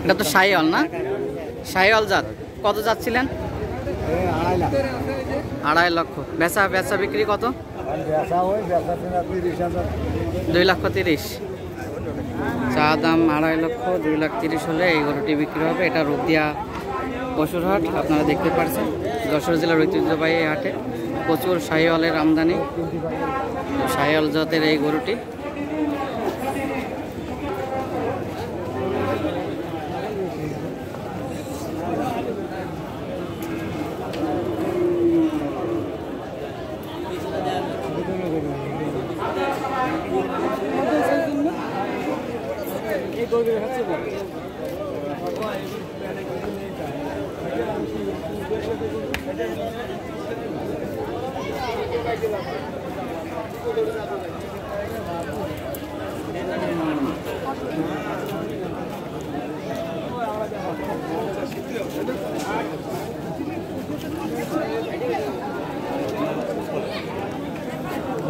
এটা তো শাহিওয়াল না? শাহিওয়াল জাত। কত যাচ্ছিলেন? 2.5 লক্ষ। বেচা বেচা বিক্রি কত? 2,30,000। চা দাম 2.5 লক্ষ, 2,30,000 হলে এই গরুটি বিক্রি হবে। এটা রূপদিয়া পশুর হাট, আপনারা দেখতে পাচ্ছেন যশোর জেলার ঐতিহ্যবাহী এই হাটে প্রচুর শাহিওয়ালের আমদানি। শাহিওয়াল জাতের এই গরুটি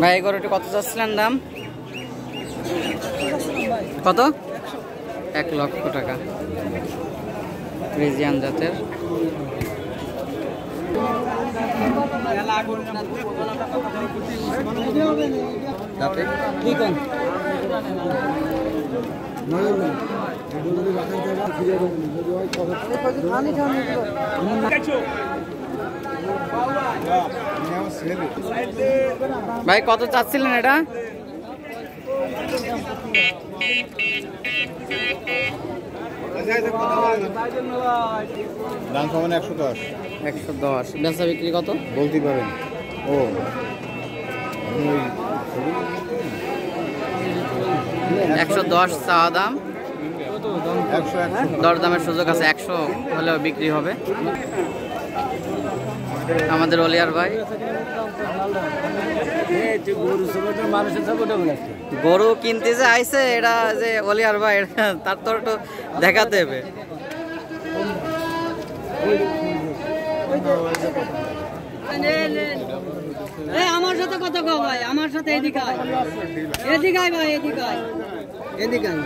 ভাই এই গরুটি কত চাচ্ছিলেন দাম? কত? 1 লক্ষ টাকা। ফ্রিজিয়ান জাতের। ভাই কত চাচ্ছিলেন এটা? দাম সমান 110। 110। বেচা বিক্রি কত বলতে পারেন? ও 110 চা দাম, দরদামের সুযোগ আছে। 100 হলেও বিক্রি হবে। আমাদের অলিয়ার ভাই গরু কিনতে যে আইছে, এটা যে অলিয়ার ভাই তার তো একটু দেখাতে হবে। আমার সাথে কথা কও ভাই, আমার সাথে এদিকে আয়, এদিকে আয় ভাই, এদিকে আয়, এদিকে আয়।